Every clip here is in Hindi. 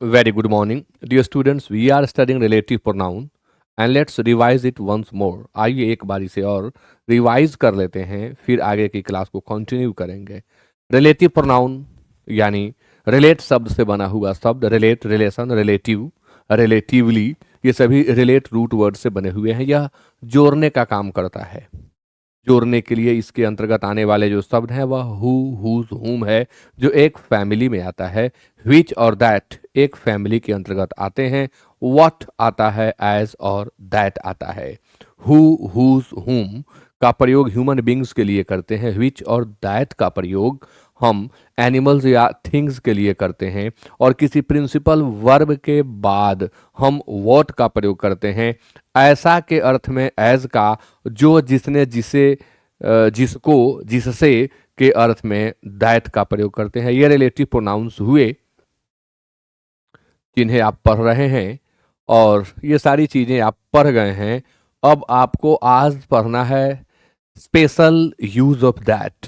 Very good morning, dear students. We are studying relative pronoun and let's revise it once more. आइए एक बारी से और रिवाइज कर लेते हैं, फिर आगे की क्लास को कंटिन्यू करेंगे. रिलेटिव प्रोनाउन यानी रिलेट शब्द से बना हुआ शब्द. रिलेट, रिलेशन, रिलेटिव, रिलेटिवली, ये सभी रिलेट रूट वर्ड से बने हुए हैं. यह जोड़ने का काम करता है. जोड़ने के लिए इसके अंतर्गत आने वाले जो शब्द हैं वह हु, हुज, हुम है, जो एक फैमिली में आता है. विच और दैट एक फैमिली के अंतर्गत आते हैं. व्हाट आता है, एज और दैट आता है. हु, हुज, हुम का प्रयोग ह्यूमन बींग्स के लिए करते हैं. विच और दैट का प्रयोग हम एनिमल्स या थिंग्स के लिए करते हैं. और किसी प्रिंसिपल वर्ब के बाद हम व्हाट का प्रयोग करते हैं. ऐसा के अर्थ में एज का, जो, जिसने, जिसे, जिसको, जिससे के अर्थ में दैट का प्रयोग करते हैं. ये रिलेटिव प्रोनाउंस हुए जिन्हें आप पढ़ रहे हैं और ये सारी चीज़ें आप पढ़ गए हैं. अब आपको आज पढ़ना है special use of that.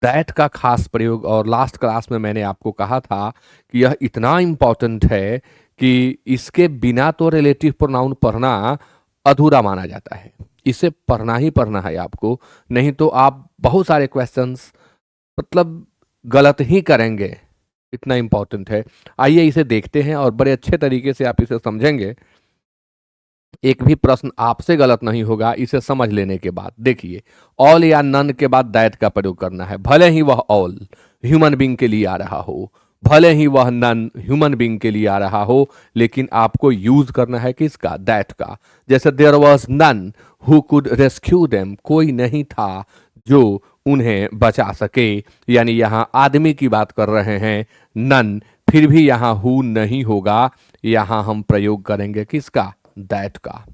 That का खास प्रयोग. और लास्ट क्लास में मैंने आपको कहा था कि यह इतना इम्पॉर्टेंट है कि इसके बिना तो रिलेटिव प्रोनाउन पढ़ना अधूरा माना जाता है. इसे पढ़ना ही पढ़ना है आपको, नहीं तो आप बहुत सारे क्वेश्चंस मतलब गलत ही करेंगे. इतना इम्पॉर्टेंट है. आइए इसे देखते हैं और बड़े अच्छे तरीके से आप इसे समझेंगे. एक भी प्रश्न आपसे गलत नहीं होगा इसे समझ लेने के बाद. देखिए, ऑल या नन के बाद दैट का प्रयोग करना है. भले ही वह ऑल ह्यूमन बींग के लिए आ रहा हो, भले ही वह नन ह्यूमन बींग के लिए आ रहा हो, लेकिन आपको यूज करना है किसका? दैट का. जैसे there was none who could rescue them, कोई नहीं था जो उन्हें बचा सके. यानी यहां आदमी की बात कर रहे हैं, नन. फिर भी यहां हु नहीं होगा, यहां हम प्रयोग करेंगे किसका? दैट का.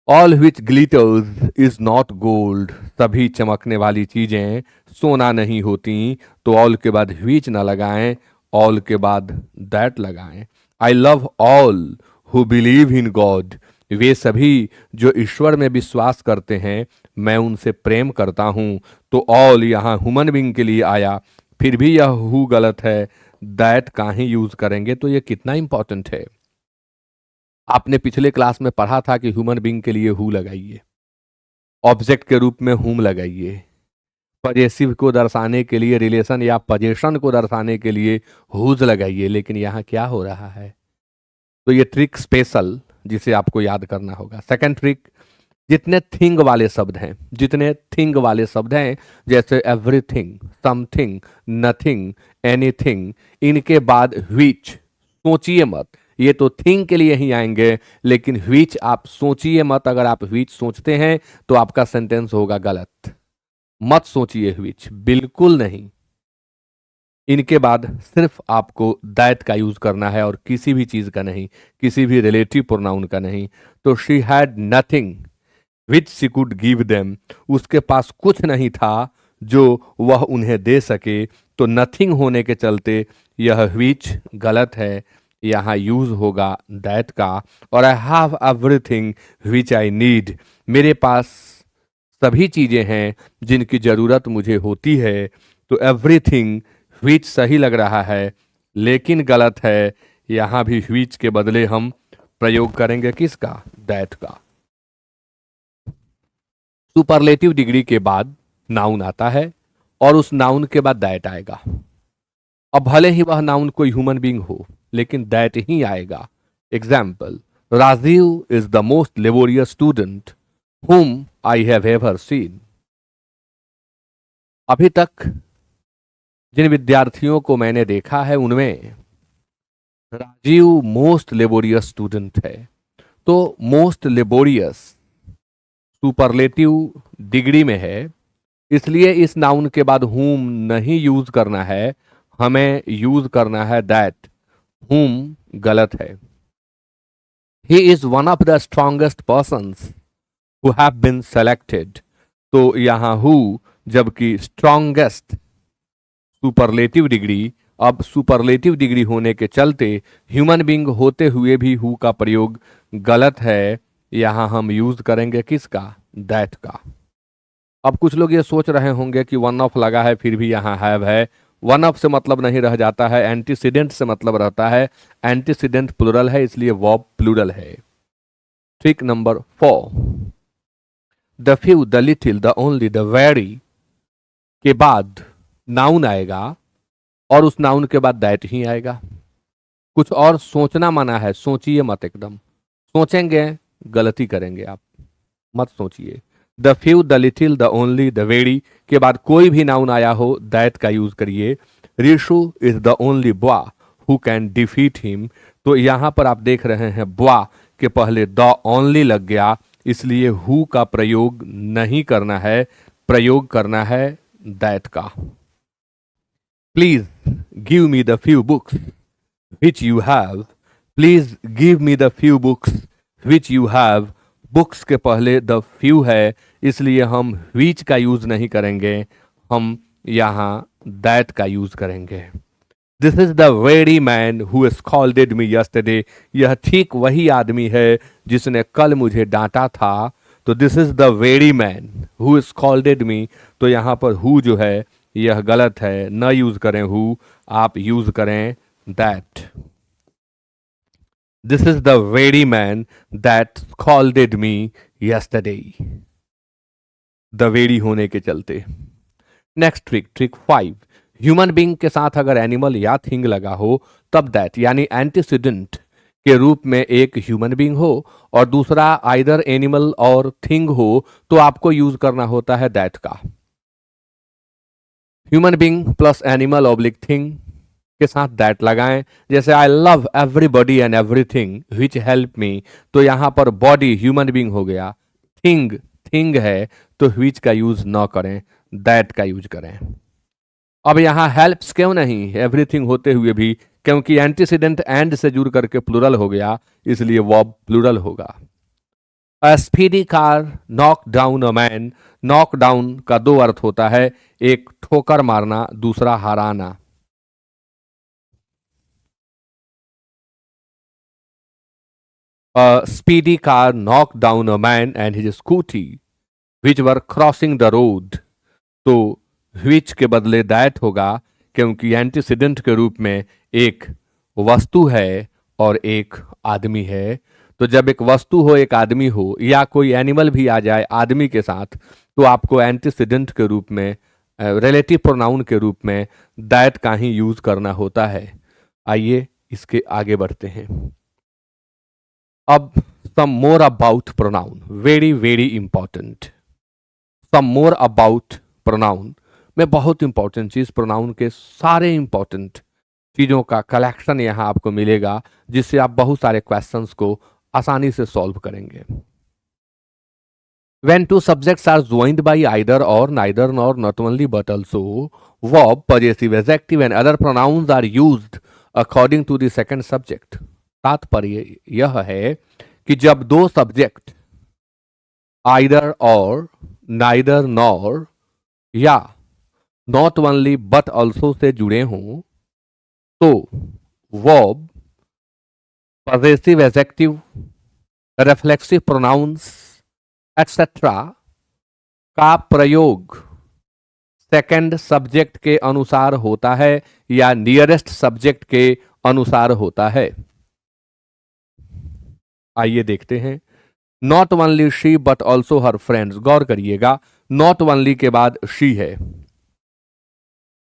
All which glitters is not gold, सभी चमकने वाली चीजें सोना नहीं होती. तो ऑल के बाद विच ना लगाएं, ऑल के बाद दैट लगाएं. I love all who believe in God, वे सभी जो ईश्वर में विश्वास करते हैं मैं उनसे प्रेम करता हूं. तो ऑल यहां ह्यूमन बींग के लिए आया, फिर भी यह हु गलत है, दैट का ही यूज करेंगे. तो यह कितना इंपॉर्टेंट है. आपने पिछले क्लास में पढ़ा था कि ह्यूमन बींग के लिए हु लगाइए, ऑब्जेक्ट के रूप में हुम लगाइए, पजेसिव को दर्शाने के लिए, रिलेशन या पजेशन को दर्शाने के लिए हुज लगाइए. लेकिन यहाँ क्या हो रहा है? तो ये ट्रिक स्पेशल जिसे आपको याद करना होगा. सेकंड ट्रिक, जितने थिंग वाले शब्द हैं, जितने थिंग वाले शब्द हैं जैसे एवरीथिंग, समथिंग, नथिंग, एनीथिंग, इनके बाद व्हिच सोचिए मत. ये तो थिंग के लिए ही आएंगे, लेकिन व्हिच आप सोचिए मत. अगर आप व्हिच सोचते हैं तो आपका सेंटेंस होगा गलत. मत सोचिए व्हिच, बिल्कुल नहीं. इनके बाद सिर्फ आपको दैट का यूज करना है और किसी भी चीज का नहीं, किसी भी रिलेटिव प्रोनाउन का नहीं. तो she had nothing which she could give them, उसके पास कुछ नहीं था जो वह उन्हें दे सके. तो नथिंग होने के चलते यह विच गलत है, यहाँ यूज होगा दैट का. और I have everything which I need, मेरे पास सभी चीजें हैं जिनकी जरूरत मुझे होती है. तो एवरीथिंग विच सही लग रहा है, लेकिन गलत है. यहां भी विच के बदले हम प्रयोग करेंगे किसका? दैट का. सुपरलेटिव डिग्री के बाद नाउन आता है और उस नाउन के बाद दैट आएगा. अब भले ही वह नाउन कोई ह्यूमन बींग हो, लेकिन दैट ही आएगा. Example, Rajiv is the most laborious student whom I have ever seen. अभी तक जिन विद्यार्थियों को मैंने देखा है उनमें राजीव मोस्ट लेबोरियस स्टूडेंट है. तो मोस्ट लेबोरियस सुपरलेटिव डिग्री में है, इसलिए इस नाउन के बाद whom नहीं यूज करना है, हमें यूज करना है दैट. whom गलत है. He is one of the strongest persons who have been selected. तो यहां हु, जबकि स्ट्रॉन्गेस्ट सुपरलेटिव डिग्री. अब सुपरलेटिव डिग्री होने के चलते ह्यूमन बींग होते हुए भी हु का प्रयोग गलत है. यहां हम यूज करेंगे किसका? दैट का. अब कुछ लोग ये सोच रहे होंगे कि वन ऑफ लगा है फिर भी यहाँ हैव है. वन ऑफ से मतलब नहीं रह जाता है, एंटीसीडेंट से मतलब रहता है, एंटीसीडेंट प्लूरल है इसलिए वर्ब प्लूरल है। Trick number 4, the few, the little, the only, the very के बाद नाउन आएगा और उस नाउन के बाद दैट ही आएगा। कुछ और सोचना मना है, सोचिए मत, एकदम सोचेंगे गलती करेंगे आप, मत सोचिए। The few, the little, the only, the very के बाद कोई भी नाउन आया हो दैट का यूज करिए। Rishu is the only boy who can defeat him, तो यहां पर आप देख रहे हैं बॉय के पहले द ओनली लग गया, इसलिए हु का प्रयोग नहीं करना है, प्रयोग करना है दैट का। Please give me the few books which you have, please give me the few books which you have, books के पहले द फ्यू है इसलिए हम विच का यूज नहीं करेंगे, हम यहां दैट का यूज करेंगे। This is the very man who scolded me yesterday, यह ठीक वही आदमी है जिसने कल मुझे डांटा था। तो this is the very man who scolded me, तो यहां पर हु जो है यह गलत है, न यूज करें हु, आप यूज करें that. This is the very man that scolded me yesterday, the very होने के चलते। Next trick, trick 5, human being के साथ अगर एनिमल या थिंग लगा हो तब दैट, यानी एंटीसीडेंट के रूप में एक ह्यूमन बींग हो और दूसरा आइदर एनिमल और थिंग हो तो आपको यूज करना होता है दैट का। Human being plus animal oblique thing के साथ दैट लगाएं, जैसे I love everybody and everything which help me, तो यहां पर बॉडी ह्यूमन बींग हो गया, थिंग थिंग है तो विच का यूज न करें, दैट का यूज करें। अब यहां हेल्प्स क्यों नहीं एवरीथिंग होते हुए भी, क्योंकि एंटीसीडेंट एंड से जुड़ करके प्लूरल हो गया इसलिए वर्ब प्लूरल होगा। अ speedy car knock down a man, knock down का दो अर्थ होता है, एक ठोकर मारना, दूसरा हराना। A speedy car knocked down a man and his scooty which were crossing the road, तो which के बदले that होगा क्योंकि एंटीसीडेंट के रूप में एक वस्तु है और एक आदमी है। तो जब एक वस्तु हो एक आदमी हो या कोई एनिमल भी आ जाए आदमी के साथ तो आपको एंटीसीडेंट के रूप में, रिलेटिव प्रोनाउन के रूप में दैट का ही यूज करना होता है। आइए इसके आगे बढ़ते हैं। अब some more about pronoun, very very important. Some more about pronoun में बहुत इंपॉर्टेंट चीज, प्रोनाउन के सारे इंपॉर्टेंट चीजों का कलेक्शन यहां आपको मिलेगा जिससे आप बहुत सारे क्वेश्चंस को आसानी से सॉल्व करेंगे। When two subjects are joined by either or, neither nor, not only but also, verb, possessive, adjective and other pronouns are used according to the second subject. तात्पर्य यह है कि जब दो सब्जेक्ट आइदर और, नाइदर नॉर या not only but also say जुड़े हों तो verb, possessive adjective, reflexive pronouns etcetera का प्रयोग सेकंड सब्जेक्ट के अनुसार होता है या नियरेस्ट सब्जेक्ट के अनुसार होता है। आइए देखते हैं। Not only she but also her friends, गौर करिएगा नॉट ओनली के बाद शी है,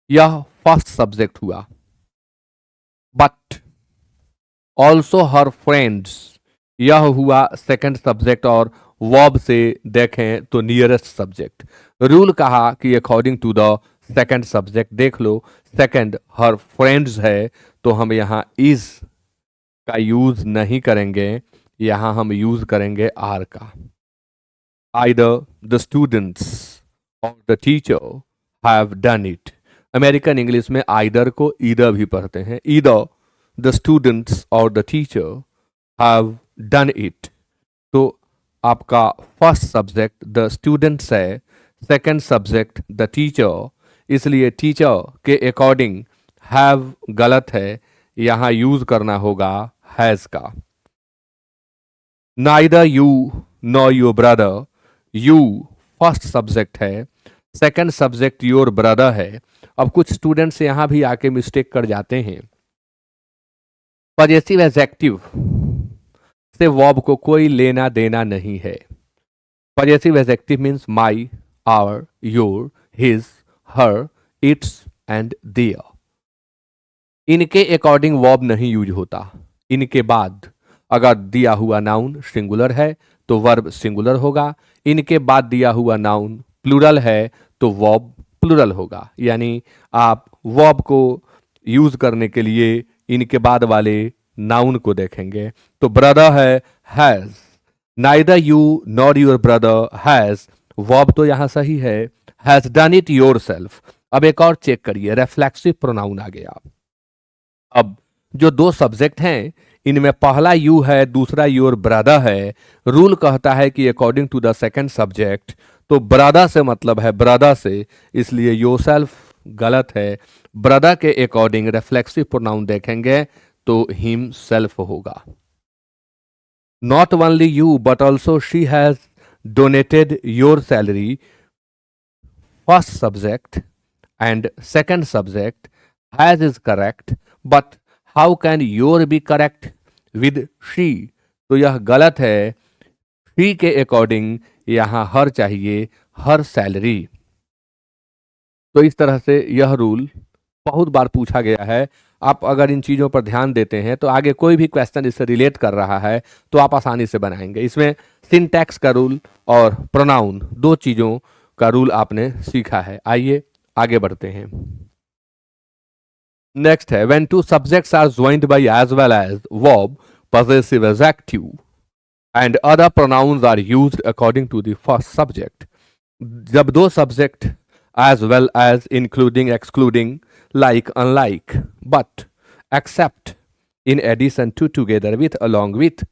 यह फर्स्ट सब्जेक्ट हुआ, बट ऑल्सो हर फ्रेंड्स यह हुआ सेकंड सब्जेक्ट और वर्ब से देखें तो नियरेस्ट सब्जेक्ट। रूल कहा कि according to the second subject, देख लो सेकंड हर फ्रेंड्स है तो हम यहां इज का यूज नहीं करेंगे, यहां हम यूज करेंगे आर का। आइदर द स्टूडेंट्स और the teacher have done it, American English में आइदर को ईदर भी पढ़ते हैं, ईदर द स्टूडेंट्स और the teacher have done it, तो आपका फर्स्ट सब्जेक्ट द स्टूडेंट्स है, सेकंड सब्जेक्ट द टीचर, इसलिए टीचर के अकॉर्डिंग हैव गलत है, यहां यूज करना होगा हैज का। Neither you nor your brother, you first subject है, सेकंड सब्जेक्ट योर ब्रदर है। अब कुछ स्टूडेंट्स यहां भी आके मिस्टेक कर जाते हैं। पॉजेसिव एडजेक्टिव से वर्ब को कोई लेना देना नहीं है। Possessive adjective means my, our, your, his, her, its and their. इनके अकॉर्डिंग वर्ब नहीं यूज होता। इनके बाद अगर दिया हुआ नाउन सिंगुलर है तो वर्ब सिंगुलर होगा। इनके बाद दिया हुआ नाउन प्लूरल है तो वर्ब प्लूरल होगा। यानी आप वर्ब को यूज करने के लिए इनके बाद वाले नाउन को देखेंगे। तो ब्रदर है has, neither you nor your brother has, verb तो यहां सही है, हैज डन इट योरसेल्फ। अब एक और चेक करिए, रिफ्लेक्सिव प्रोनाउन आ गया। अब जो दो सब्जेक्ट हैं इनमें पहला यू है, दूसरा योर ब्रदर है। रूल कहता है कि according to the second subject, तो ब्रदर से मतलब है ब्रदर से, इसलिए योरसेल्फ गलत है। ब्रदर के अकॉर्डिंग रिफ्लेक्सिव प्रोनाउन देखेंगे तो हिम सेल्फ होगा। Not only you but also she has donated your salary, first subject and second subject has is correct, but how can your be correct with she, तो यह गलत है। शी के अकॉर्डिंग यहां हर चाहिए, हर सैलरी। तो इस तरह से यह रूल बहुत बार पूछा गया है। आप अगर इन चीज़ों पर ध्यान देते हैं तो आगे कोई भी क्वेश्चन इससे रिलेट कर रहा है तो आप आसानी से बनाएंगे। इसमें सिंटैक्स का रूल और प्रोनाउन दो चीज़ों का रूल आपने सीखा है। आइए आगे बढ़ते हैं। नेक्स्ट है when two subjects are joined by as well as verb, possessive adjective and other pronouns are used according to the first subject. जब दो subject as well as including, excluding, like, unlike, but, except, in addition to, together with, along with,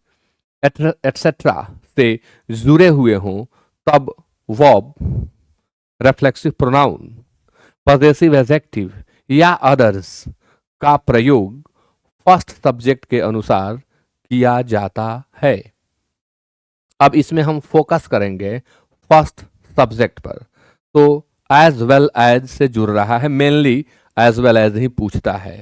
etc. से जुड़े हुए हों तब verb, reflexive pronoun, possessive adjective या others का प्रयोग फर्स्ट सब्जेक्ट के अनुसार किया जाता है। अब इसमें हम फोकस करेंगे फर्स्ट सब्जेक्ट पर। तो एज वेल एज से जुड़ रहा है, mainly as well as he पूछता है।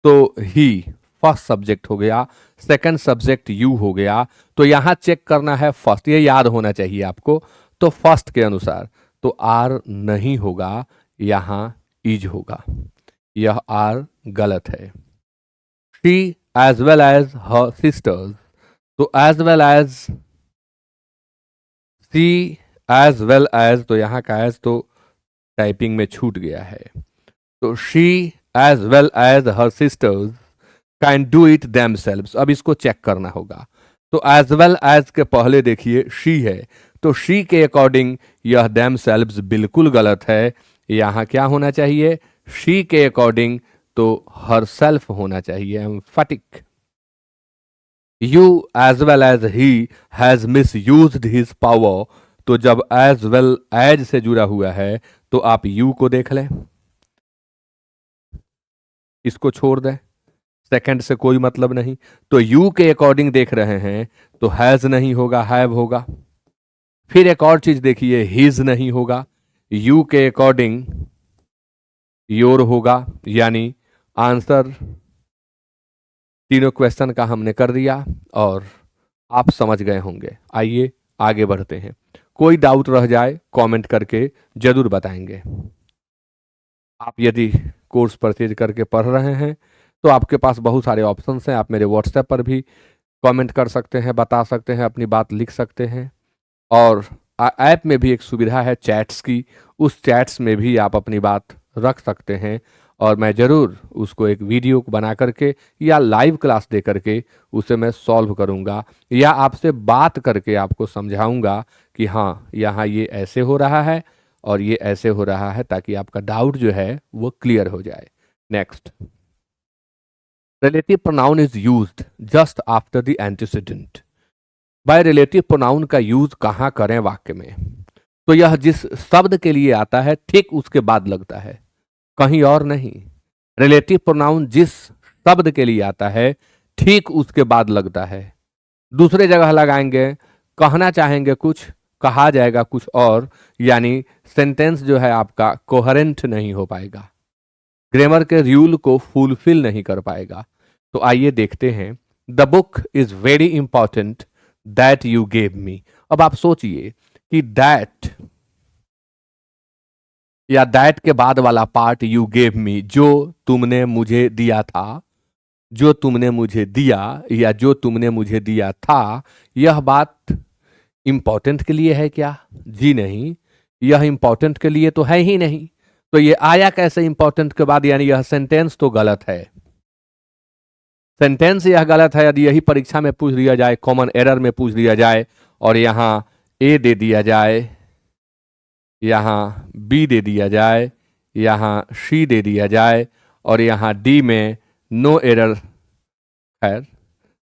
तो ही फर्स्ट सब्जेक्ट हो गया, सेकंड सब्जेक्ट यू हो गया। तो यहां चेक करना है फर्स्ट, ये याद होना चाहिए आपको। तो फर्स्ट के अनुसार तो आर नहीं होगा, यहां इज होगा। यह आर गलत है। She as well as her sisters, तो as well as she as well as, तो यहां का एज तो टाइपिंग में छूट गया है। तो she as well as her sisters can do it themselves. अब इसको चेक करना होगा। तो एज वेल एज के पहले देखिए शी है, तो शी के अकॉर्डिंग यह देमसेल्व्स बिल्कुल गलत है। यहां क्या होना चाहिए, शी के अकॉर्डिंग तो हर सेल्फ होना चाहिए, emphatic. You as well as he has misused his power, तो जब एज वेल एज से जुड़ा हुआ है तो आप यू को देख लें, इसको छोड़ दें, सेकंड से कोई मतलब नहीं। तो यू के अकॉर्डिंग देख रहे हैं तो हैज नहीं होगा, हैव होगा। फिर एक और चीज देखिए, हिज नहीं होगा, यू के अकॉर्डिंग योर होगा। यानी आंसर तीनों क्वेश्चन का हमने कर दिया और आप समझ गए होंगे। आइए आगे बढ़ते हैं। कोई डाउट रह जाए कमेंट करके जरूर बताएंगे। आप यदि कोर्स परचेज करके पढ़ रहे हैं तो आपके पास बहुत सारे ऑप्शंस हैं। आप मेरे व्हाट्सएप पर भी कमेंट कर सकते हैं, बता सकते हैं, अपनी बात लिख सकते हैं। और ऐप में भी एक सुविधा है चैट्स की, उस चैट्स में भी आप अपनी बात रख सकते हैं और मैं ज़रूर उसको एक वीडियो बना करके या लाइव क्लास दे करके उसे मैं सॉल्व करूंगा या आपसे बात करके आपको समझाऊंगा कि हाँ यहाँ ये ऐसे हो रहा है और ये ऐसे हो रहा है, ताकि आपका डाउट जो है वो क्लियर हो जाए। Next, relative pronoun is used just after the antecedent. By relative pronoun का यूज कहाँ करें वाक्य में, तो यह जिस शब्द के लिए आता है ठीक उसके बाद लगता है, कहीं और नहीं। रिलेटिव प्रोनाउन जिस शब्द के लिए आता है ठीक उसके बाद लगता है। दूसरे जगह लगाएंगे, कहना चाहेंगे कुछ कहा जाएगा कुछ और, यानी सेंटेंस जो है आपका कोहेरेंट नहीं हो पाएगा, ग्रामर के रूल को फुलफिल नहीं कर पाएगा। तो आइए देखते हैं। The book is very important that you gave me. अब आप सोचिए कि दैट या दैट के बाद वाला पार्ट यू गेव मी, जो तुमने मुझे दिया था, जो तुमने मुझे दिया या जो तुमने मुझे दिया था, यह बात इंपॉर्टेंट के लिए है क्या? जी नहीं, यह इंपॉर्टेंट के लिए तो है ही नहीं। तो ये आया कैसे इंपॉर्टेंट के बाद? यानी यह सेंटेंस तो गलत है। सेंटेंस यह गलत है। यदि यही परीक्षा में पूछ लिया जाए, कॉमन एरर में पूछ लिया जाए और यहां ए दे दिया जाए, यहाँ बी दे दिया जाए, यहाँ सी दे दिया जाए और यहाँ डी में नो एरर, खैर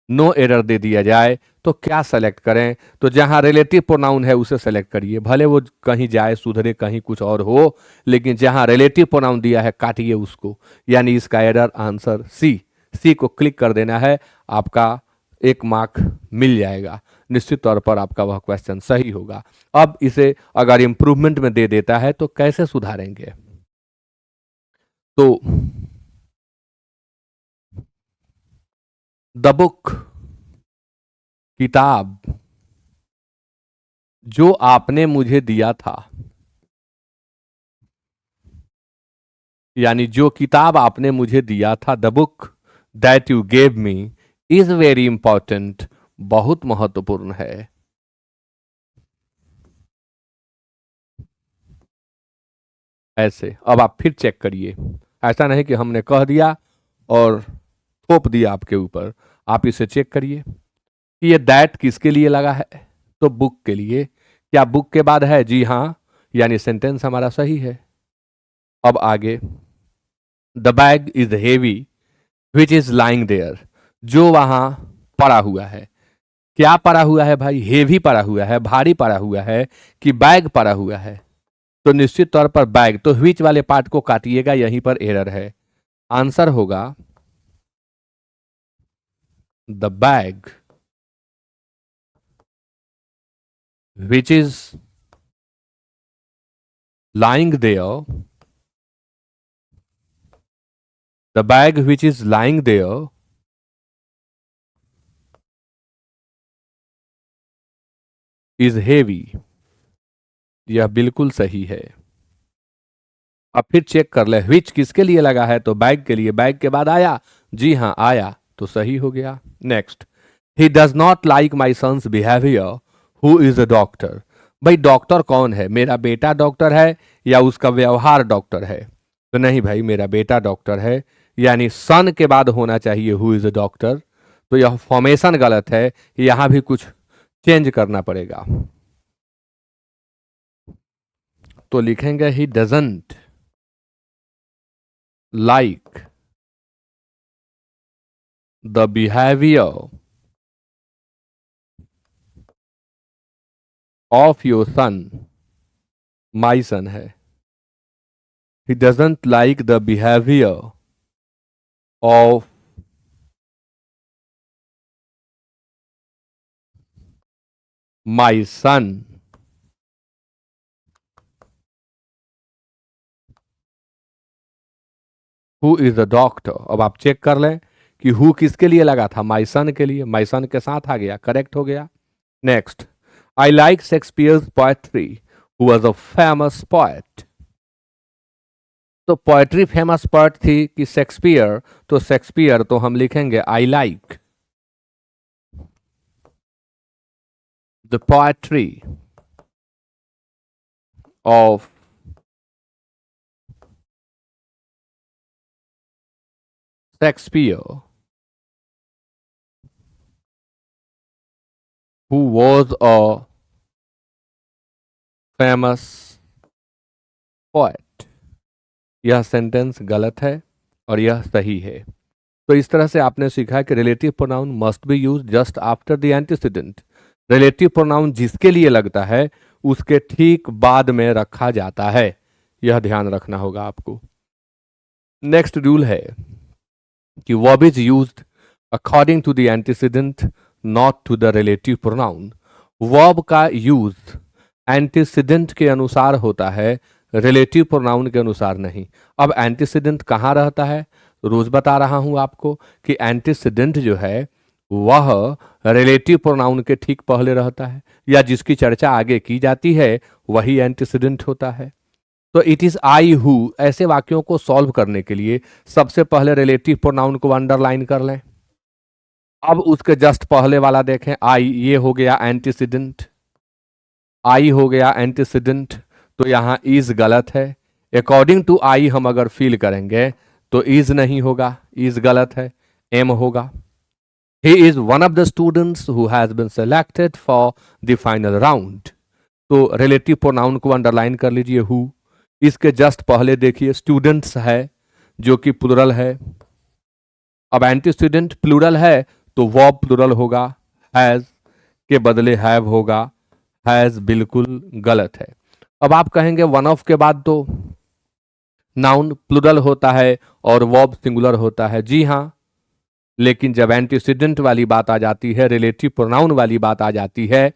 नो एरर दे दिया जाए, तो क्या सेलेक्ट करें? तो जहां रिलेटिव प्रोनाउन है उसे सेलेक्ट करिए, भले वो कहीं जाए सुधरे कहीं कुछ और हो, लेकिन जहां रिलेटिव प्रोनाउन दिया है काटिए उसको। यानी इसका एरर आंसर सी, सी को क्लिक कर देना है, आपका 1 मार्क मिल जाएगा। निश्चित तौर पर आपका वह क्वेश्चन सही होगा। अब इसे अगर इंप्रूवमेंट में दे देता है तो कैसे सुधारेंगे? तो द बुक, किताब जो आपने मुझे दिया था, यानी जो किताब आपने मुझे दिया था, the book that you gave me is very important, बहुत महत्वपूर्ण है। ऐसे अब आप फिर चेक करिए, ऐसा नहीं कि हमने कह दिया और थोप दिया आपके ऊपर। आप इसे चेक करिए कि ये दैट किसके लिए लगा है? तो बुक के लिए। क्या बुक के बाद है? जी हां, यानी सेंटेंस हमारा सही है। अब आगे, the bag is heavy which is lying there, जो वहां पड़ा हुआ है। क्या पड़ा हुआ है भाई? हेवी पड़ा हुआ है, भारी पड़ा हुआ है कि बैग पड़ा हुआ है? तो निश्चित तौर पर बैग, तो व्हिच वाले पार्ट को काटिएगा, यहीं पर एरर है। आंसर होगा the bag which is lying there, the bag which is lying there is heavy। यह बिल्कुल सही है। अब फिर चेक कर ले which किसके लिए लगा है? तो बैग के लिए। बैग के बाद आया? जी हां आया, तो सही हो गया। Next, he does not like my son's behaviour who is a doctor. भाई डॉक्टर कौन है? मेरा बेटा डॉक्टर है या उसका व्यवहार डॉक्टर है? तो नहीं भाई, मेरा बेटा डॉक्टर है, यानी सन के बाद होना चाहिए हु इज अ डॉक्टर। तो यह फॉर्मेशन गलत है, यहां भी कुछ चेंज करना पड़ेगा। तो लिखेंगे he doesn't like the behaviour of your son. My son है। He doesn't like the behaviour of my son. Who is the doctor. अब आप चेक कर लें कि हु किसके लिए लगा था? माई सन के लिए। माई सन के साथ आ गया, करेक्ट हो गया। Next, I like Shakespeare's poetry who was a famous poet. तो पोएट्री फेमस पोएट थी कि शेक्सपियर? तो शेक्सपियर, तो हम लिखेंगे I like the poetry of Shakespeare who was a famous poet. यह सेंटेंस गलत है और यह सही है। तो इस तरह से आपने सीखा कि relative pronoun must be use just after the antecedent. Relative pronoun जिसके लिए लगता है उसके ठीक बाद में रखा जाता है, यह ध्यान रखना होगा आपको। नेक्स्ट रूल है कि verb is used according to the antecedent, not to the relative pronoun. Verb का यूज एंटीसीडेंट के अनुसार होता है, रिलेटिव प्रोनाउन के अनुसार नहीं। अब एंटीसीडेंट कहाँ रहता है? रोज बता रहा हूं आपको कि एंटीसीडेंट जो है वह रिलेटिव प्रोनाउन के ठीक पहले रहता है, या जिसकी चर्चा आगे की जाती है वही एंटीसीडेंट होता है। तो इट इज आई हु, ऐसे वाक्यों को सॉल्व करने के लिए सबसे पहले रिलेटिव प्रोनाउन को अंडरलाइन कर लें। अब उसके जस्ट पहले वाला देखें, आई, ये हो गया एंटीसीडेंट, आई हो गया एंटीसीडेंट, तो यहां इज गलत है। अकॉर्डिंग टू आई हम अगर फील करेंगे तो इज नहीं होगा, इज गलत है, एम होगा। He is one of the students who has been selected for the final round. तो रिलेटिव प्रोनाउन को अंडरलाइन कर लीजिए, हु। इसके जस्ट पहले देखिए स्टूडेंट्स है जो कि प्लूरल है। अब एंटीसीडेंट प्लूरल है तो वर्ब प्लूरल होगा, हैज के बदले हैव होगा, हैज बिल्कुल गलत है। अब आप कहेंगे वन ऑफ के बाद तो नाउन प्लूरल होता है और वर्ब सिंगुलर होता है। जी हाँ, लेकिन जब एंटीसीडेंट वाली बात आ जाती है, रिलेटिव प्रोनाउन वाली बात आ जाती है,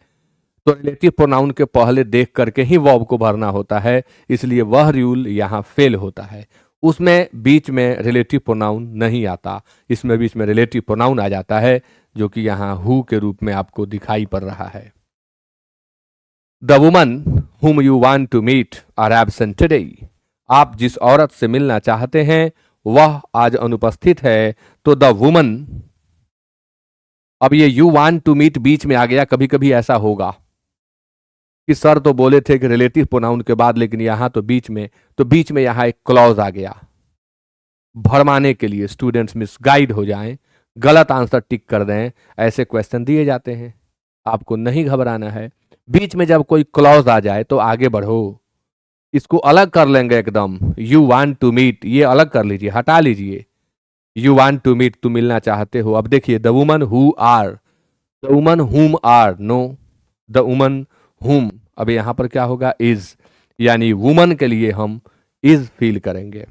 तो रिलेटिव प्रोनाउन के पहले देख करके ही वर्ब को भरना होता है, इसलिए वह रूल यहां फेल होता है। उसमें बीच में रिलेटिव प्रोनाउन नहीं आता, इसमें बीच में रिलेटिव प्रोनाउन आ जाता है, जो कि यहां हु के रूप में आपको दिखाई पड़ रहा है। The woman whom you want to meet are absent today। आप जिस औरत से मिलना चाहते हैं वह आज अनुपस्थित है, तो द वुमन, अब ये यू वांट टू मीट बीच में आ गया। कभी कभी ऐसा होगा कि सर तो बोले थे कि रिलेटिव प्रोनाउन के बाद, लेकिन यहां तो बीच में यहां एक क्लॉज आ गया, भरमाने के लिए स्टूडेंट्स मिसगाइड हो जाएं, गलत आंसर टिक कर दें, ऐसे क्वेश्चन दिए जाते हैं। आपको नहीं घबराना है, बीच में जब कोई क्लॉज आ जाए तो आगे बढ़ो। इसको अलग कर लेंगे एकदम, यू वांट टू मीट, ये अलग कर लीजिए, हटा लीजिए। यू वांट टू मीट, तुम मिलना चाहते हो। अब देखिए the woman who are, the woman whom are, no, the woman whom, अब यहां पर क्या होगा, इज, यानी वुमन के लिए हम इज फील करेंगे।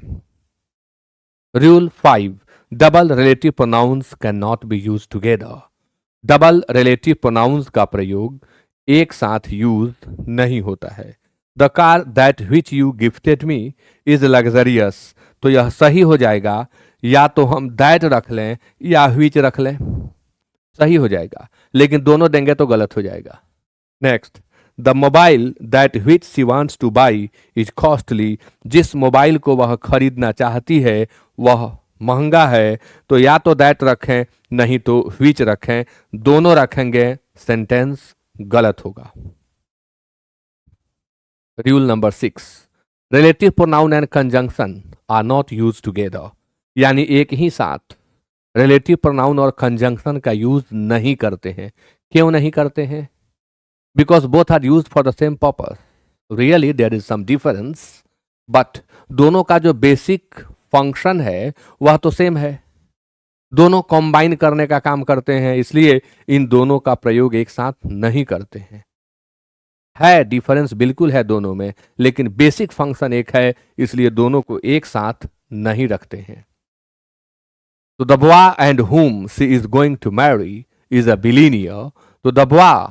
Rule 5, double relative pronouns can not be use together. Double relative pronouns का प्रयोग एक साथ यूज नहीं होता है। The car that which you gifted me is luxurious, तो यह सही हो जाएगा, या तो हम दैट रख लें या विच रख लें, सही हो जाएगा, लेकिन दोनों देंगे तो गलत हो जाएगा। Next, the mobile that which she wants two by is costly, जिस मोबाइल को वह खरीदना चाहती है वह महंगा है, तो या तो दैट रखें नहीं तो विच रखें, दोनों रखेंगे सेंटेंस गलत होगा। Rule number 6, relative pronoun and conjunction are not use together, यानी एक ही साथ रिलेटिव प्रोनाउन और कंजंक्शन का यूज नहीं करते हैं। क्यों नहीं करते हैं? Because both are use for the same purpose. Really there is some difference, but दोनों का जो बेसिक फंक्शन है वह तो सेम है, दोनों कंबाइन करने का काम करते हैं, इसलिए इन दोनों का प्रयोग एक साथ नहीं करते हैं। है डिफरेंस, बिल्कुल है दोनों में, लेकिन बेसिक फंक्शन एक है, इसलिए दोनों को एक साथ नहीं रखते हैं। तो the boy and whom she is going to marry is a billionaire। तो द बॉय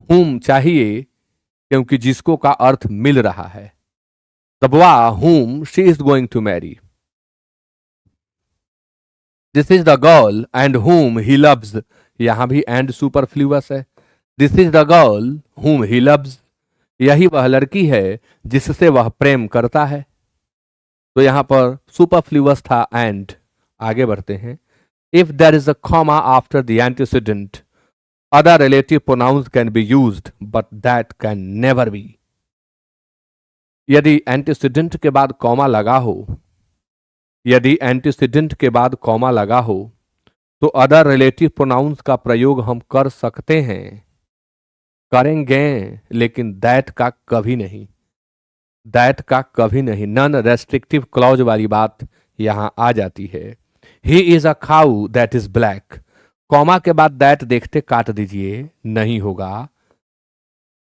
whom चाहिए क्योंकि जिसको का अर्थ मिल रहा है। The boy whom she is going to marry, this is the girl and whom he loves, यहां भी एंड सुपरफ्लूअस है। This is the girl whom he loves, यही वह लड़की है जिससे वह प्रेम करता है। तो यहां पर सुपरफ्लूअस था एंड। आगे बढ़ते हैं। If there is a comma after the antecedent, other relative pronouns can be used but that can never be. यदि एंटीसीडेंट के बाद कॉमा लगा हो, यदि एंटीसीडेंट के बाद कॉमा लगा हो, तो अदर रिलेटिव प्रोनाउंस का प्रयोग हम कर सकते हैं, करेंगे, लेकिन दैट का कभी नहीं, दैट का कभी नहीं। नॉन रेस्ट्रिक्टिव क्लॉज वाली बात यहां आ जाती है। He is a cow that is black, comma के बाद दैट देखते काट दीजिए, नहीं होगा,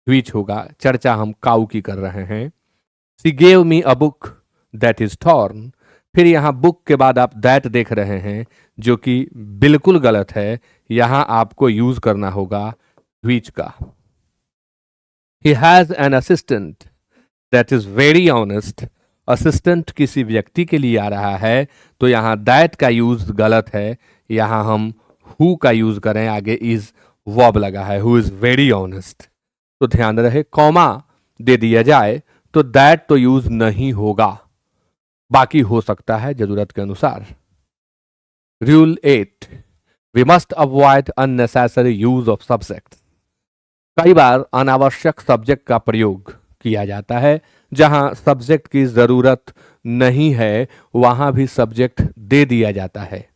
व्हिच होगा। चर्चा हम काउ की कर रहे हैं। She gave me a book that is torn, फिर यहां बुक के बाद आप दैट देख रहे हैं, जो कि बिल्कुल गलत है। यहां आपको यूज करना होगा व्हिच का। He has an assistant that is very honest. Assistant किसी व्यक्ति के लिए आ रहा है तो यहां दैट का यूज गलत है, यहां हम हु का यूज करें, आगे इज वर्ब लगा है, हु इज वेरी ऑनेस्ट। तो ध्यान रहे, कॉमा दे दिया जाए तो दैट तो यूज नहीं होगा, बाकी हो सकता है जरूरत के अनुसार। Rule 8, we must avoid unnecessary use of subject. कई बार अनावश्यक सब्जेक्ट का प्रयोग किया जाता है, जहां सब्जेक्ट की जरूरत नहीं है वहां भी सब्जेक्ट दे दिया जाता है।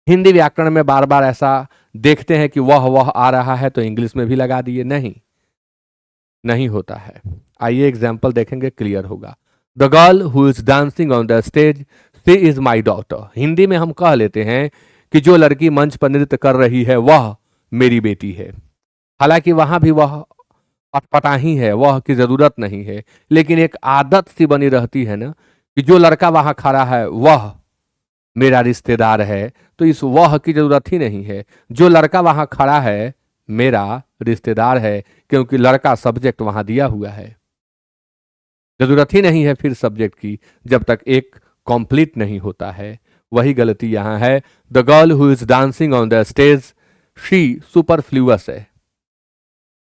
हिंदी व्याकरण में बार बार ऐसा देखते हैं कि वह आ रहा है तो इंग्लिश में भी लगा दिए, नहीं, नहीं होता है। आइए एग्जाम्पल देखेंगे, क्लियर होगा। The girl who is dancing on the stage, she is my daughter. Hindi में हम कह लेते हैं कि जो लड़की मंच पर नृत्य कर रही है वह मेरी बेटी है। हालांकि वहां भी वह अटपटा ही है, वह की जरूरत नहीं है, लेकिन एक आदत सी बनी रहती है ना कि जो लड़का वहां खड़ा है वह मेरा रिश्तेदार है, तो इस वह की जरूरत ही नहीं है। जो लड़का वहां खड़ा है मेरा रिश्तेदार है, क्योंकि लड़का सब्जेक्ट वहां दिया हुआ है। जरूरत ही नहीं है फिर सब्जेक्ट की जब तक एक कंप्लीट नहीं होता है। वही गलती यहां है। The girl who is dancing on the stage, she superfluous है,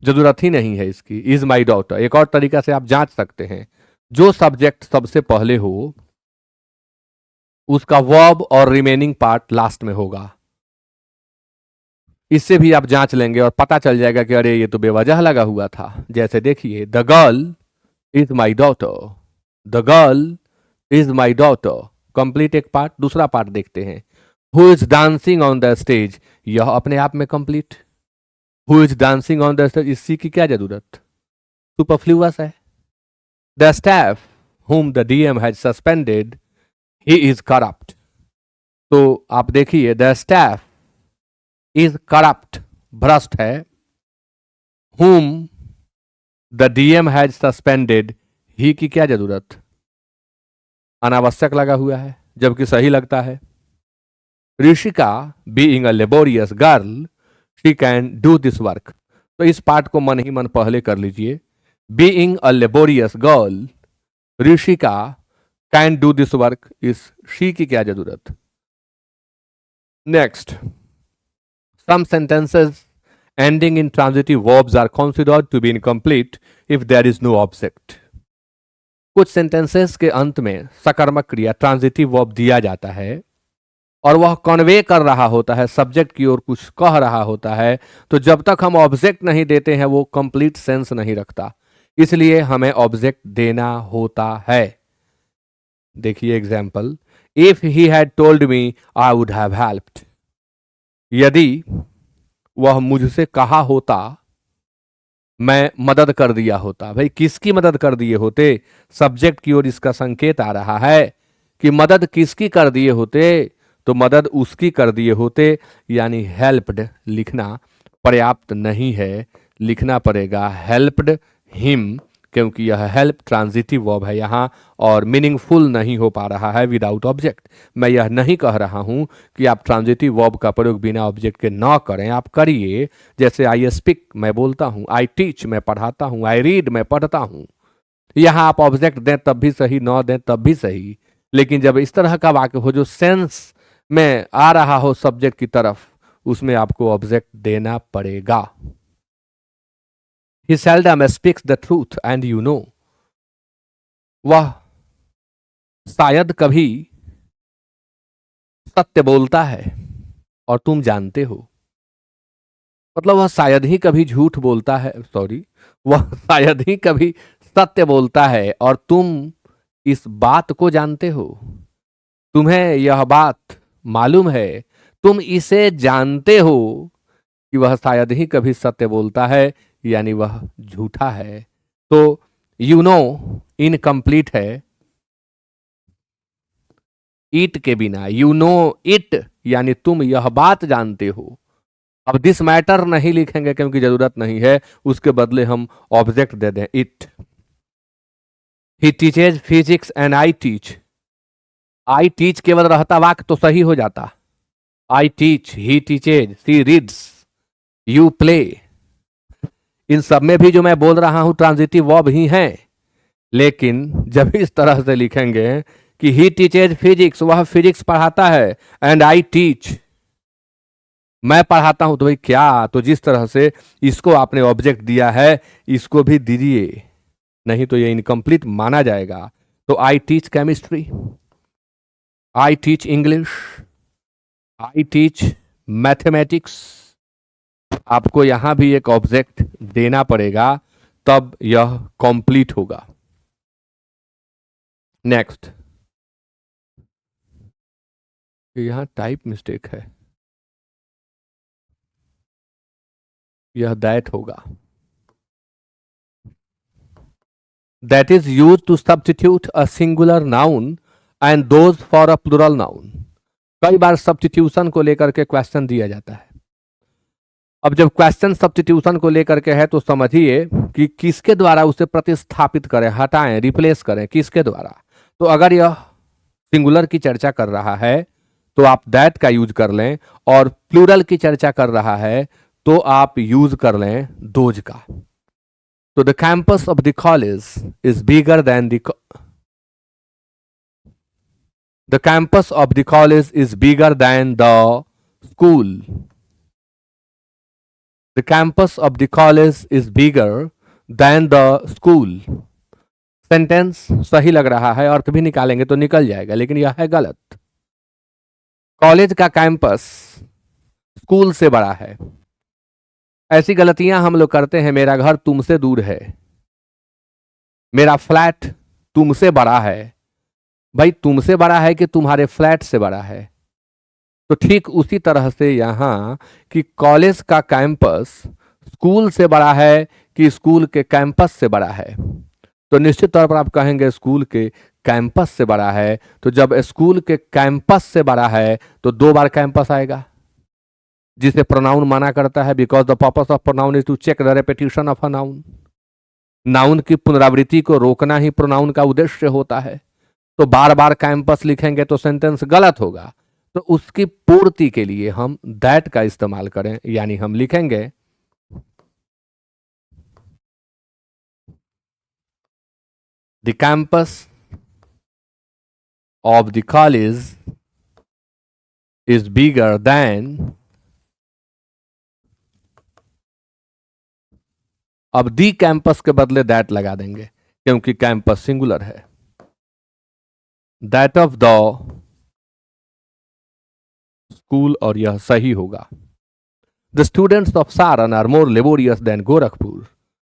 जरूरत ही नहीं है इसकी। इज माई डॉटर, एक और तरीका से आप जांच सकते हैं, जो सब्जेक्ट सबसे पहले हो उसका वर्ब और रिमेनिंग पार्ट लास्ट में होगा। इससे भी आप जांच लेंगे और पता चल जाएगा कि अरे ये तो बेवजह लगा हुआ था। जैसे देखिए, the girl is my daughter, the girl is my daughter, complete एक पार्ट। दूसरा पार्ट देखते हैं, who is dancing on the stage, यह अपने आप में complete. Who is dancing on the stage, इसी की क्या जरूरत, सुपरफ्लूअस है। The staff whom the DM had suspended, he is corrupt। तो आप देखिए, द स्टाफ इज करप्ट, भ्रष्ट है। whom the DM has suspended, he की क्या जरूरत, अनावश्यक लगा हुआ है, जबकि सही लगता है। Rishika being a laborious girl, she can do this work. तो इस पार्ट को मन ही मन पहले कर लीजिए। Being a laborious girl, Rishika can do this work, इस शी की क्या जरूरत। Next, some sentences ending in transitive verbs are considered to be incomplete if there is no object। कुछ सेंटेंसेस के अंत में सकर्मक क्रिया ट्रांजिटिव वर्ब दिया जाता है और वह कन्वे कर रहा होता है, सब्जेक्ट की ओर कुछ कह रहा होता है, तो जब तक हम ऑब्जेक्ट नहीं देते हैं वो कंप्लीट सेंस नहीं रखता, इसलिए हमें ऑब्जेक्ट देना होता है। देखिए example, if he had told me I would have helped. यदि वह मुझसे कहा होता मैं मदद कर दिया होता। भाई किसकी मदद कर दिए होते, सब्जेक्ट की ओर इसका संकेत आ रहा है कि मदद किसकी कर दिए होते, तो मदद उसकी कर दिए होते, यानी हेल्प्ड लिखना पर्याप्त नहीं है, लिखना पड़ेगा हेल्प्ड हिम, क्योंकि यह हेल्प ट्रांजिटिव वर्ब है यहां और मीनिंगफुल नहीं हो पा रहा है विदाउट ऑब्जेक्ट। मैं यह नहीं कह रहा हूं कि आप ट्रांजिटिव वर्ब का प्रयोग बिना ऑब्जेक्ट के ना करें, आप करिए। जैसे आई स्पीक मैं बोलता हूं, आई टीच मैं पढ़ाता हूं, आई रीड मैं पढ़ता हूं। यहां आप ऑब्जेक्ट दें तब भी सही, ना दें तब भी सही, लेकिन जब इस तरह का वाक्य हो जो सेंस में आ रहा हो सब्जेक्ट की तरफ, उसमें आपको ऑब्जेक्ट देना पड़ेगा। He seldom speaks the truth and you know। वह शायद कभी सत्य बोलता है और तुम जानते हो। मतलब वह शायद ही कभी झूठ बोलता है, सॉरी, वह शायद ही कभी सत्य बोलता है और तुम इस बात को जानते हो। तुम्हें यह बात मालूम है, तुम इसे जानते हो कि वह शायद ही कभी सत्य बोलता है, यानी वह झूठा है। तो यू नो इनकम्प्लीट है इट के बिना, यू नो इट यानी तुम यह बात जानते हो। अब दिस मैटर नहीं लिखेंगे क्योंकि जरूरत नहीं है, उसके बदले हम ऑब्जेक्ट दे दें it. He teaches physics and I teach. I teach केवल रहता वाक्य तो सही हो जाता, I teach, he teaches, she reads, you play. इन सब में भी जो मैं बोल रहा हूं ट्रांजिटिव वर्ब ही हैं, लेकिन जब इस तरह से लिखेंगे कि ही टीचेज फिजिक्स, वह फिजिक्स पढ़ाता है, एंड आई टीच, मैं पढ़ाता हूं, तो भाई क्या, तो जिस तरह से इसको आपने ऑब्जेक्ट दिया है इसको भी दीजिए, नहीं तो ये इनकम्प्लीट माना जाएगा। तो I teach chemistry, I teach English, I teach mathematics, आपको यहां भी एक ऑब्जेक्ट देना पड़ेगा, तब यह कंप्लीट होगा। नेक्स्ट, यहां टाइप मिस्टेक है, यह दैट होगा। That is use to substitute a singular noun and those for a plural noun. कई बार सब्स्टिट्यूशन को लेकर के क्वेश्चन दिया जाता है। अब जब क्वेश्चन सब्स्टिट्यूशन को लेकर के है तो समझिए कि किसके द्वारा उसे प्रतिस्थापित करें, हटाएं, रिप्लेस करें, किसके द्वारा। तो अगर यह सिंगुलर की चर्चा कर रहा है तो आप दैट का यूज कर लें, और प्लूरल की चर्चा कर रहा है तो आप यूज कर लें दोज का। तो the campus of the college is bigger then the campus of the college is bigger then the school. The campus of the college is bigger then the school. Sentence सही लग रहा है, अर्थ भी निकालेंगे तो निकल जाएगा, लेकिन यह है गलत। कॉलेज का कैंपस स्कूल से बड़ा है। ऐसी गलतियां हम लोग करते हैं, मेरा घर तुमसे दूर है, मेरा फ्लैट तुमसे बड़ा है। भाई तुमसे बड़ा है कि तुम्हारे फ्लैट से बड़ा है? तो ठीक उसी तरह से यहां कि कॉलेज का कैंपस स्कूल से बड़ा है कि स्कूल के कैंपस से बड़ा है, तो निश्चित तौर पर आप कहेंगे स्कूल के कैंपस से बड़ा है। तो जब स्कूल के कैंपस से बड़ा है तो दो बार कैंपस आएगा, जिसे प्रोनाउन माना करता है, because the purpose of pronoun is to check the repetition of a noun. Noun की पुनरावृत्ति को रोकना ही प्रोनाउन का उद्देश्य होता है। तो बार बार कैंपस लिखेंगे तो सेंटेंस गलत होगा। तो उसकी पूर्ति के लिए हम दैट का इस्तेमाल करें, यानी हम लिखेंगे the campus of the college is bigger than, अब दी कैंपस के बदले दैट लगा देंगे क्योंकि कैंपस सिंगुलर है। दैट ऑफ द स्कूल, और यह सही होगा। The students of Saran are more laborious than Gorakhpur,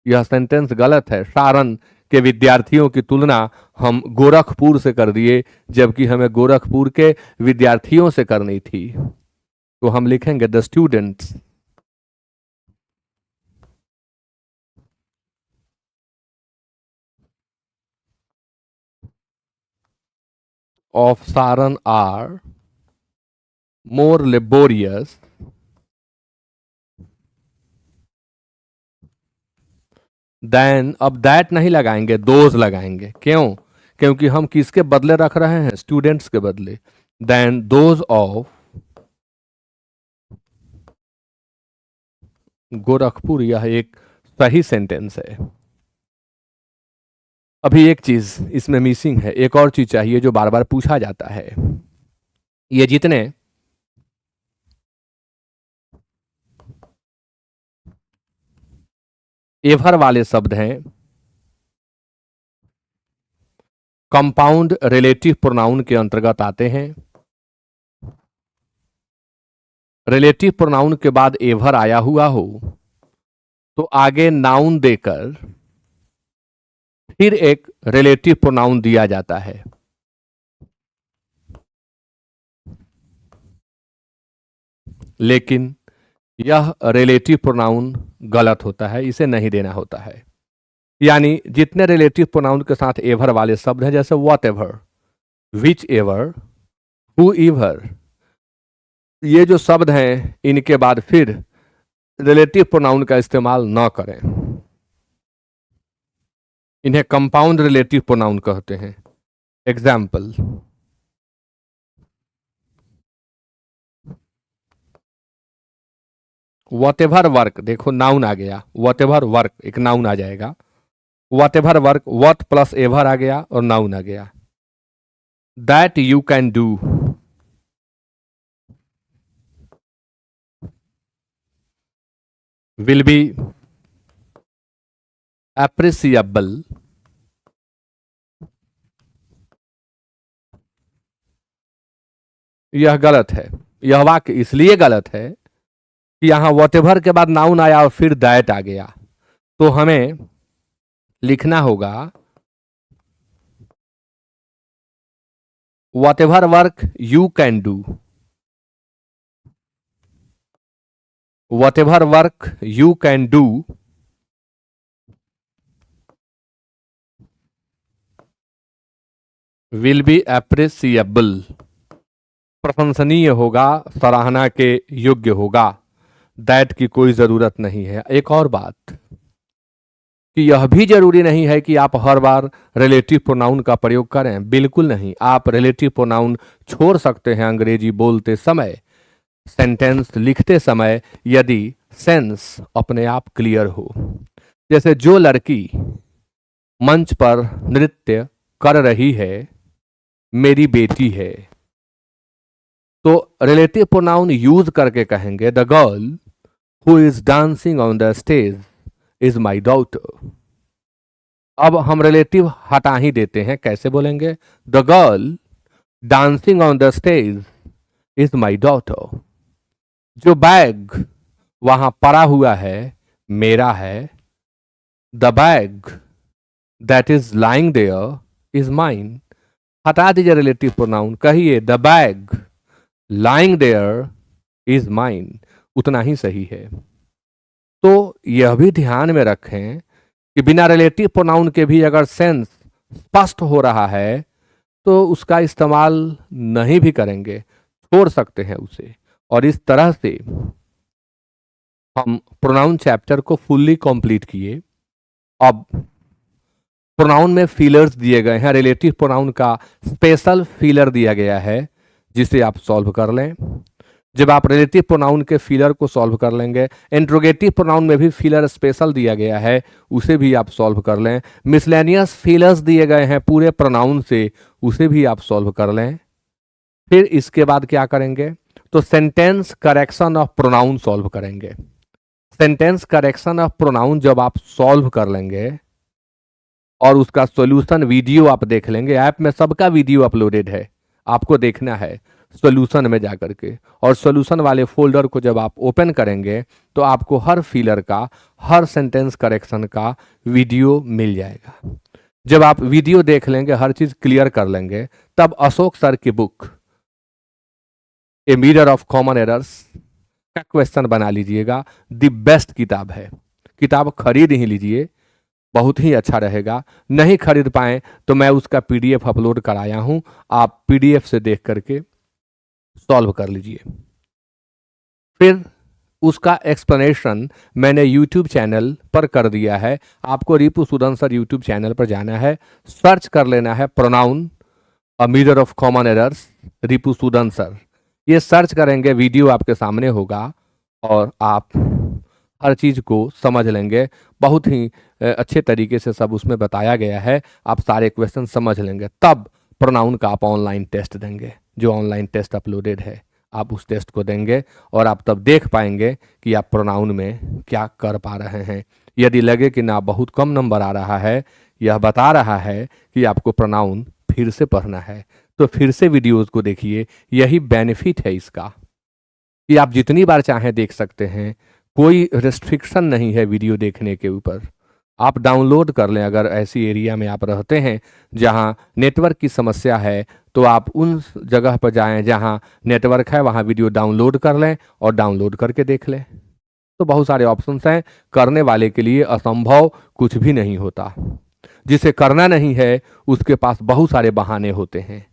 यह सेंटेंस गलत है। सारन के विद्यार्थियों की तुलना हम गोरखपुर से कर दिए, जबकि हमें गोरखपुर के विद्यार्थियों से करनी थी। तो हम लिखेंगे the students of Saran are more laborious than, अब दैट नहीं लगाएंगे, दोज लगाएंगे। क्यों? क्योंकि हम किसके बदले रख रहे हैं, स्टूडेंट्स के बदले। देन दोज ऑफ गोरखपुर, यह एक सही सेंटेंस है। अभी एक चीज इसमें मिसिंग है, एक और चीज चाहिए जो बार बार पूछा जाता है। ये जितने एवर वाले शब्द हैं कंपाउंड रिलेटिव प्रोनाउन के अंतर्गत आते हैं। रिलेटिव प्रोनाउन के बाद एवर आया हुआ हो तो आगे नाउन देकर फिर एक रिलेटिव प्रोनाउन दिया जाता है। लेकिन यह रिलेटिव प्रोनाउन गलत होता है, इसे नहीं देना होता है। यानी जितने रिलेटिव प्रोनाउन के साथ एवर वाले शब्द हैं, जैसे what ever, which ever, who ever, ये जो शब्द हैं इनके बाद फिर रिलेटिव प्रोनाउन का इस्तेमाल न करें। इन्हें कंपाउंड रिलेटिव प्रोनाउन कहते हैं। एग्जाम्पल, वॉटेवर वर्क, देखो नाउन आ गया, वॉटेवर वर्क एक नाउन आ जाएगा, whatever work, what plus ever आ गया और नाउन आ गया। That you can do, will be appreciable, यह गलत है। यह वाक्य इसलिए गलत है कि यहां वॉटेवर के बाद नाउन आया और फिर दैट आ गया, तो हमें लिखना होगा whatever work you can do, whatever work you can do will be appreciable, प्रशंसनीय होगा, सराहना के योग्य होगा। दैट की कोई जरूरत नहीं है। एक और बात कि यह भी जरूरी नहीं है कि आप हर बार रिलेटिव प्रोनाउन का प्रयोग करें, बिल्कुल नहीं। आप रिलेटिव प्रोनाउन छोड़ सकते हैं अंग्रेजी बोलते समय, सेंटेंस लिखते समय, यदि सेंस अपने आप क्लियर हो। जैसे जो लड़की मंच पर नृत्य कर रही है मेरी बेटी है, तो रिलेटिव प्रोनाउन यूज करके कहेंगे the girl who is dancing on the stage is my daughter. अब हम रिलेटिव हटा ही देते हैं, कैसे बोलेंगे? The girl dancing on the stage is my daughter. जो बैग वहां पड़ा हुआ है मेरा है, the bag that is lying there is mine. हटा दीजिए रिलेटिव प्रोनाउन, कहिए द बैग लाइंग देयर इज माइन, उतना ही सही है। तो यह भी ध्यान में रखें कि बिना रिलेटिव प्रोनाउन के भी अगर सेंस स्पष्ट हो रहा है तो उसका इस्तेमाल नहीं भी करेंगे, छोड़ सकते हैं उसे। और इस तरह से हम प्रोनाउन चैप्टर को फुल्ली कंप्लीट किए। अब प्रोनाउन में फीलर्स दिए गए हैं, रिलेटिव प्रोनाउन का स्पेशल फीलर दिया गया है जिसे आप सॉल्व कर लें। जब आप रिलेटिव प्रोनाउन के फीलर को सॉल्व कर लेंगे, इंट्रोगेटिव प्रोनाउन में भी फीलर स्पेशल दिया गया है, उसे भी आप सॉल्व कर लें। मिसलेनियस फीलर्स दिए गए हैं पूरे प्रोनाउन से, उसे भी आप सॉल्व कर लें। फिर इसके बाद क्या करेंगे? तो sentence correction of pronoun solve करेंगे। सेंटेंस करेक्शन ऑफ प्रोनाउन जब आप सॉल्व कर लेंगे और उसका सॉल्यूशन वीडियो आप देख लेंगे, ऐप में सबका वीडियो अपलोडेड है, आपको देखना है सॉल्यूशन में जाकर के। और सॉल्यूशन वाले फोल्डर को जब आप ओपन करेंगे तो आपको हर फीलर का, हर सेंटेंस करेक्शन का वीडियो मिल जाएगा। जब आप वीडियो देख लेंगे, हर चीज क्लियर कर लेंगे, तब अशोक सर की book a mirror of common errors का क्वेश्चन बना लीजिएगा। द बेस्ट किताब है, किताब खरीद ही लीजिए, बहुत ही अच्छा रहेगा। नहीं खरीद पाए तो मैं उसका पीडीएफ अपलोड कराया हूं, आप पीडीएफ से देख करके सॉल्व कर लीजिए। फिर उसका एक्सप्लेनेशन मैंने यूट्यूब चैनल पर कर दिया है। आपको रिपु सूदन सर यूट्यूब चैनल पर जाना है, सर्च कर लेना है pronoun a mirror of common errors Ripu Sudan sir. ये सर्च करेंगे, वीडियो आपके सामने होगा और आप हर चीज को समझ लेंगे। बहुत ही अच्छे तरीके से सब उसमें बताया गया है, आप सारे क्वेश्चन समझ लेंगे। तब प्रोनाउन का आप ऑनलाइन टेस्ट देंगे, जो ऑनलाइन टेस्ट अपलोडेड है आप उस टेस्ट को देंगे और आप तब देख पाएंगे कि आप प्रोनाउन में क्या कर पा रहे हैं। यदि लगे कि ना बहुत कम नंबर आ रहा है, यह बता रहा है कि आपको प्रोनाउन फिर से पढ़ना है, तो फिर से वीडियोज को देखिए। यही बेनिफिट है इसका कि आप जितनी बार चाहें देख सकते हैं, कोई रिस्ट्रिक्शन नहीं है वीडियो देखने के ऊपर। आप डाउनलोड कर लें, अगर ऐसी एरिया में आप रहते हैं जहां नेटवर्क की समस्या है तो आप उन जगह पर जाएं जहां नेटवर्क है, वहां वीडियो डाउनलोड कर लें और डाउनलोड करके देख लें। तो बहुत सारे ऑप्शंस हैं, करने वाले के लिए असंभव कुछ भी नहीं होता। जिसे करना नहीं है उसके पास बहुत सारे बहाने होते हैं।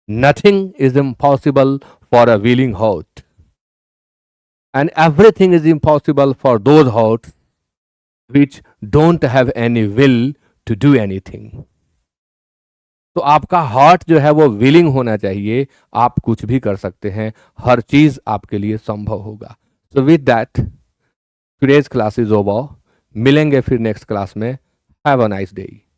Nothing is impossible for a willing heart and everything is impossible for those hearts which don't have any will to do anything। तो आपका हार्ट जो है वो विलिंग होना चाहिए, आप कुछ भी कर सकते हैं, हर चीज आपके लिए संभव होगा। So with that today's class is over. मिलेंगे फिर नेक्स्ट क्लास में। Have a nice day.